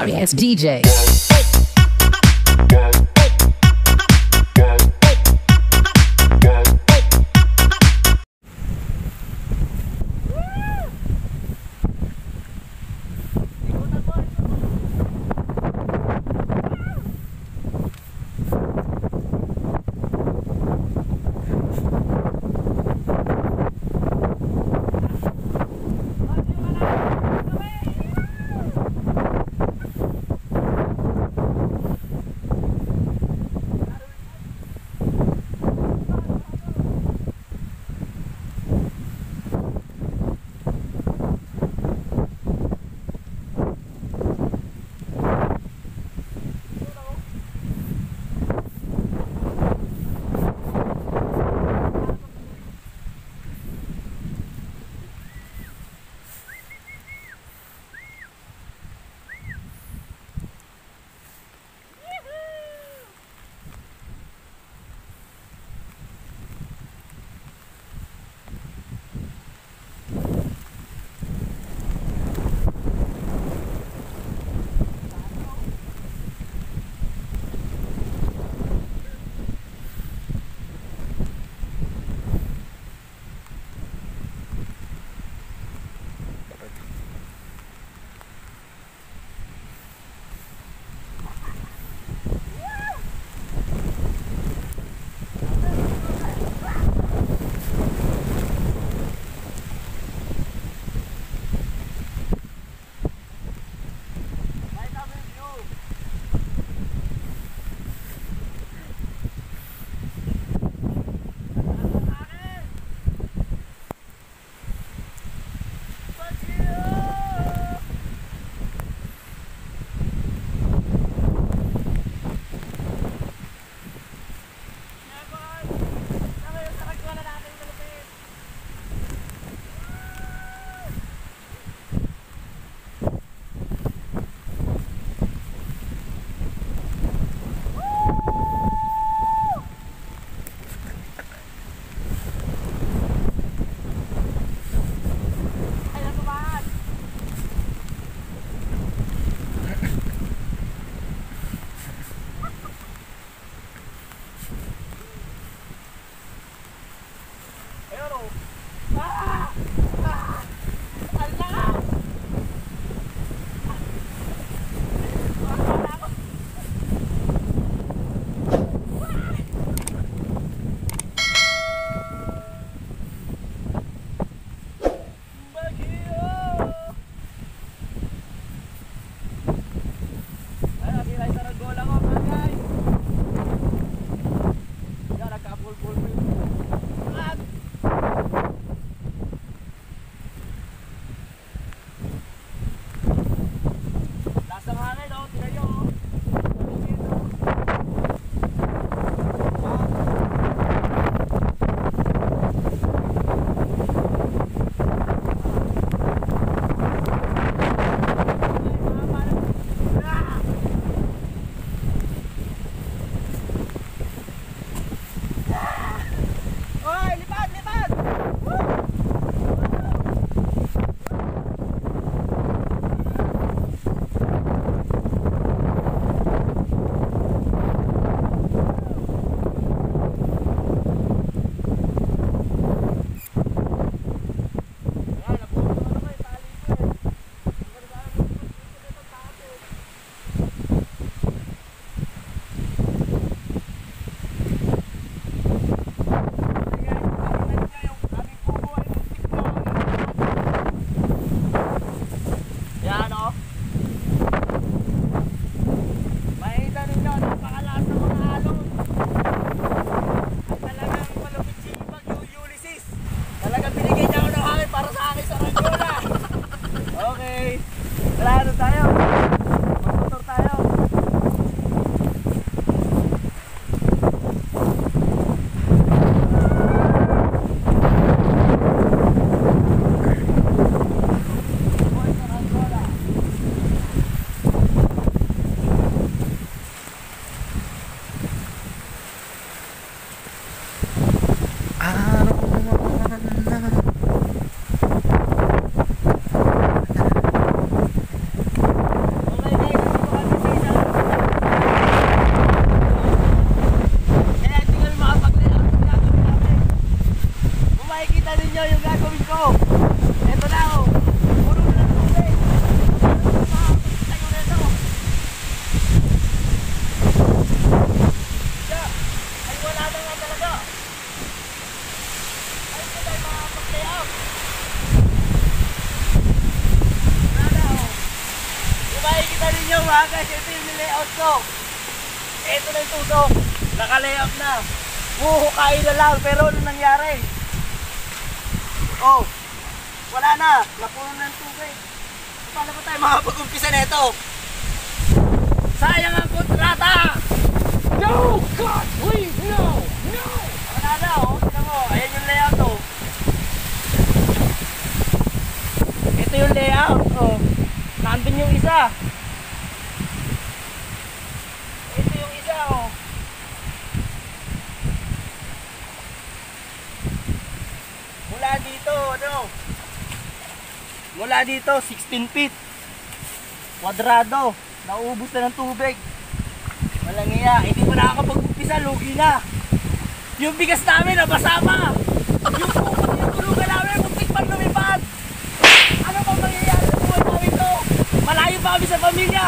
sorry ass DJ. tusok. Ito na yung tusok. Naka-layout na. Huhukain na lang. Pero ano nangyari? Oh, wala na. Napuno na ng tubig. Paano ba tayo makapag-umpisa nito? Sayang ang kontrata! No! God, please, no! No! Wala na, oh. Tignan mo. Ayan yung layout, oh. Ito yung layout, oh. Nandun yung isa. Ito yung isa, oh. Mula dito, ano? Mula dito, 16 feet. Kwadrado. Nauubos na ng tubig. Walang iya. Hindi pa nakakapag-umpisa, lugi na. Yung bigas namin, nabasa pa. Yung pupot yung tulugan namin, muntik pang lumipad. Ano bang mangyayari sa buhay namin to? Malayo pa kami sa pamilya.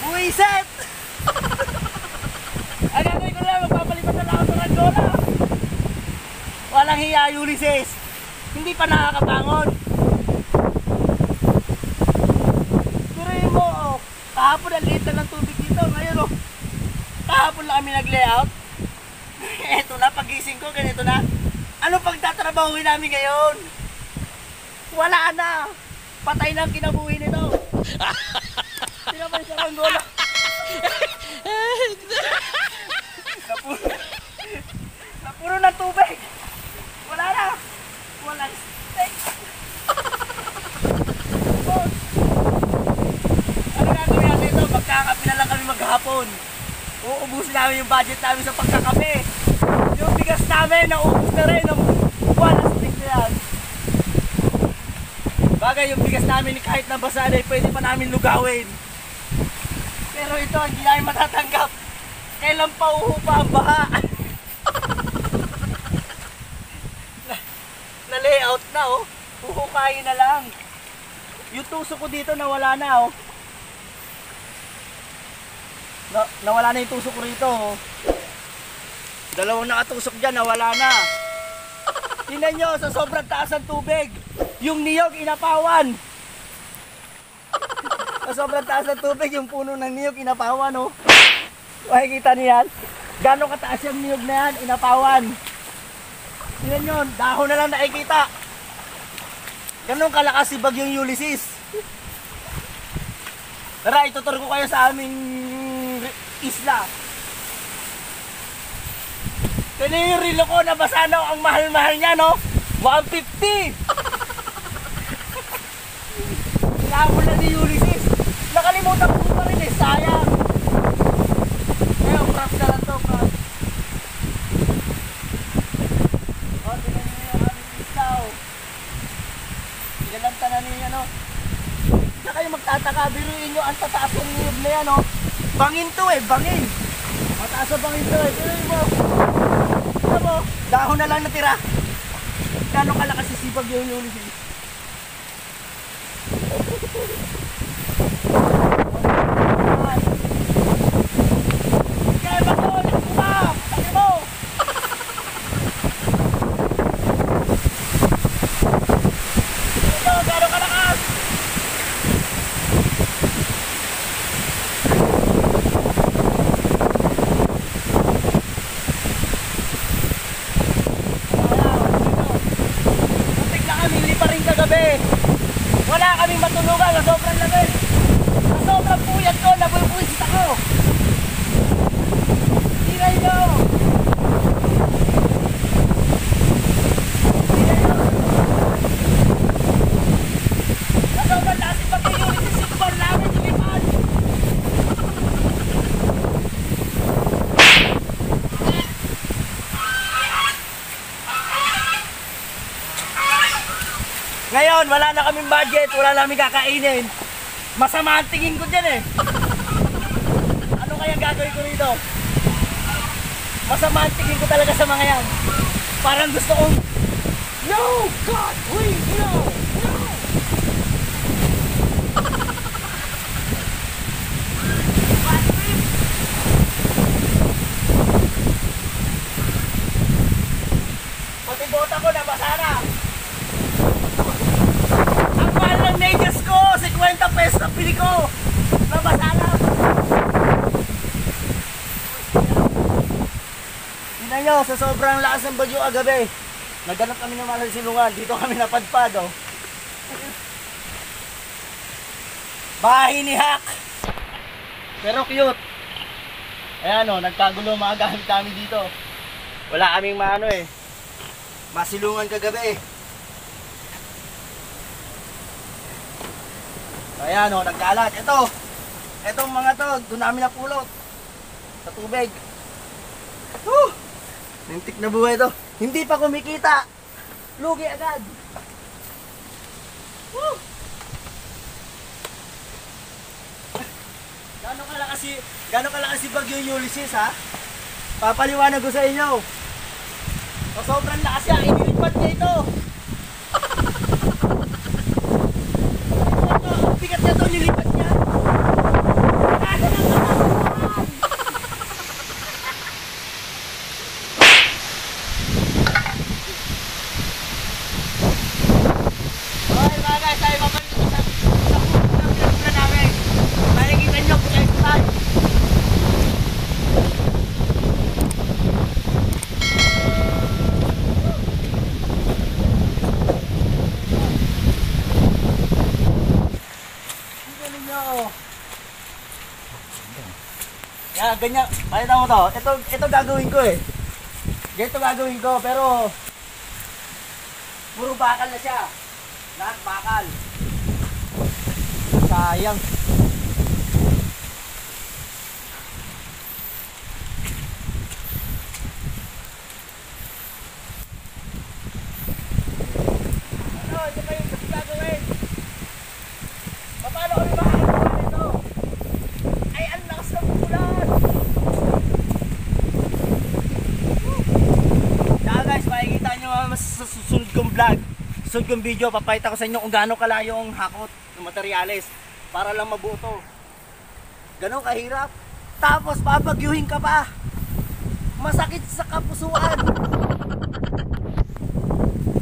Buwiset! Ang gagawin ko lang, magpapalipat na lang ako sa Rangola. Walang hiya, Ulysses. Hindi pa nakakabangon. Tuloy mo, oh. Kahapon ang liit na ng tubig dito. Ngayon, oh. Kahapon lang kami nag-layout. Eto na, pagising ko, ganito na. Ano pang tatrabahuin namin ngayon? Wala na. Patay na ang kinabuhi nito. Tinapay sa Rangola. Napuro ng tubig. Wala na. Walang steak. Ano gagawin natin ito? Magkakape na lang kami maghapon. Uubusin namin yung budget namin sa pagkakape. Yung bigas namin, naubos na rin. Walang steak na yan. Bagay yung bigas namin kahit nabasa na pwede pa namin lugawin. Pero ito, hindi namin matatanggap. Kailan pa uhupa ang baha? Na-layout na, oh. Uhukain na lang. Yung tusok ko dito nawala na, oh. Nawala na yung tusok ko rito, oh. Dalawang nakatusok dyan, nawala na. Tingnan nyo, sa sobrang taas ng tubig, yung niyog inapawan. Sa sobrang taas ng tubig, yung puno ng niyog inapawan, oh. Makikita niyo yan? Gano'ng kataas yung niyog na yan, inapawan. Tingnan nyo, dahon na lang nakikita. Gano'ng kalakas si Bagyong Ulysses. Tara, itutur ko kayo sa aming isla. Tingnan yung rilo ko, nabasa na ang mahal-mahal niya, no? 150! Hinabol na ni Ulysses. Nakalimutan ko pa rin, eh. Sayang. Ngayon, props na lang to, props. O, tingnan nyo yung aming isla, oh. Pinalanta na niya, no? Hindi kayo magtataka, biruin nyo ang tataas yung niyog na yan, no? Bangin to, eh, bangin. Mataas ang bangin to, eh. Biruin mo. Tignan mo, dahon na lang natira. Gano'ng kalakas si Sipag yung Ulysses. Kaya ba ko? Nakita! Taki mo! Ito, gano'ng kalakas? Wala kaming matulugan sa sobrang lamig. Sa sobrang puyat ko, nabulbuisit ako. Tingnan nyo. Tingnan nyo. Sa sobrang lasin pag-iulit yung sikbal namin, lumipad. Ngayon, wala na kaming budget, wala namin kakainin. Masama ang tingin ko dyan, eh. Ano kaya gagawin ko rito? Masama ang tingin ko talaga sa mga yan. Parang gusto kong... No! God, please, no! No! Pati bota ko, nabasa na. Ang mahal ng medyas ko, 50 pesos ang pili ko. Nabasa na. Tingnan nyo, sa sobrang lakas ng bagyo kagabi, naghanap kami ng mga silungan. Dito kami napadpad, oh. Bahay ni Hak. Pero cute. Ayan, oh, nagkagulo mga gamit kami dito. Wala kaming maano eh. Masilungan kagabi. Ayan, oh, nagkalat. Itong mga to, doon namin napulot. Sa tubig. Woo! Lintik na buhay to. Hindi pa kumikita. Lugi agad. Woo! Gano'ng kalakas si Bagyo Ulysses, ha? Papaliwanag ko sa inyo. So, sobrang lakas niya. Inilipad niya ito. Ang bigat niya ito, nilipad niya. Ano na kalakuhan? Okay mga guys, tayo mabalik ko sa puso ng pinagpula namin. Makikita nyo kung tayo saan. Yan, ganyan. Pakita mo to. Ito gagawin ko eh. Ganito gagawin ko, pero puro bakal na siya. Lahat bakal. Sayang. Ano, ito pa yung gagawin. Paano kami makakagawa nito? Ay, ang lakas ng ulan! Kaya guys, makikita nyo mas sa susunod kong vlog, susunod kong video, papakita ko sa inyo kung gaano kalayo ang hakot ng materyales para lang mabuo to. Ganon kahirap. Tapos papagyuhin ka pa. Masakit sa kapusuan.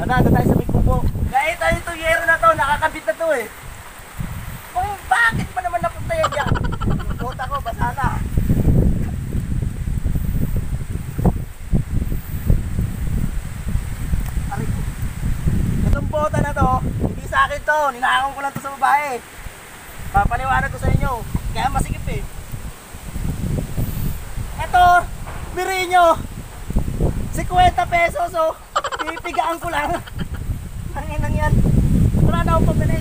Ano tayo sa may kubo. Kahit tayo itong yero na to, nakakabit na to eh. Kung bakit pa naman napunta yan dyan? Yung kota ko, basa na. Aray ko. Itong bota na to, hindi sa akin to. Ninakaw ko lang to sa babae. Papaliwanag ko sa inyo. Kaya masikip eh. Ito, biriin nyo. 50 pesos oh. Pipigaan ko lang. Nanginang yan. Wala na akong pabili.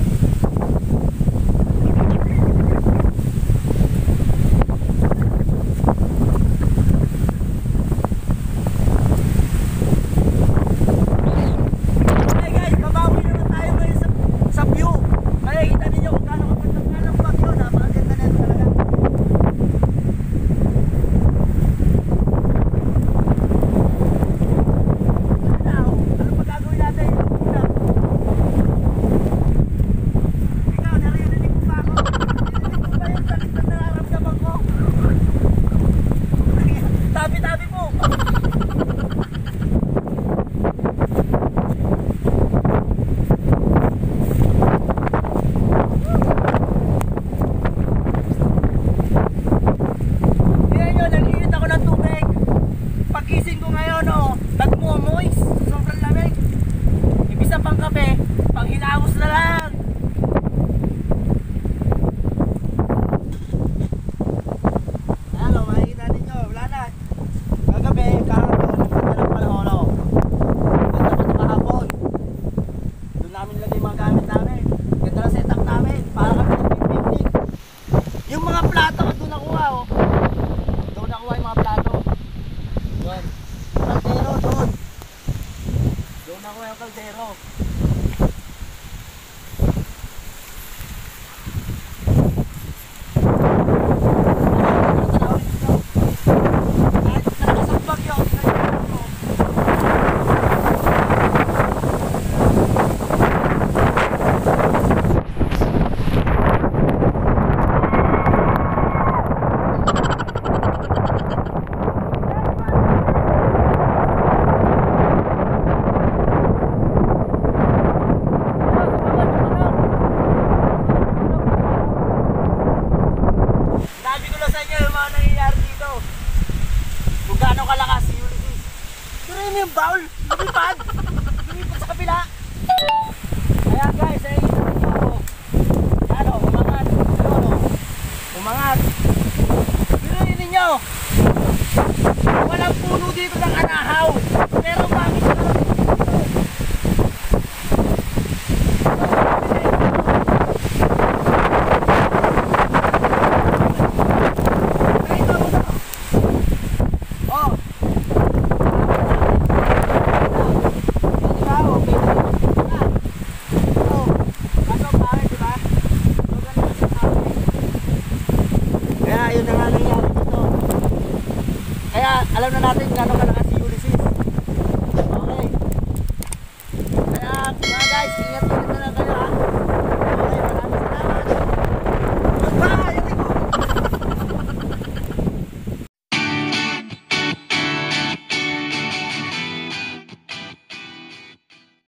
Sabi ko lang sa inyo yung mga nangyayari dito. Kung gaano kalakas si Ulysses. mo yung bowl, lumipad. Lumipad sa kabila. Kaya guys, ay ano, umangat. Ano, umangat. Pinunin ninyo. Walang puno dito ng anahaw. Pero bakit na alam na natin gano'n ka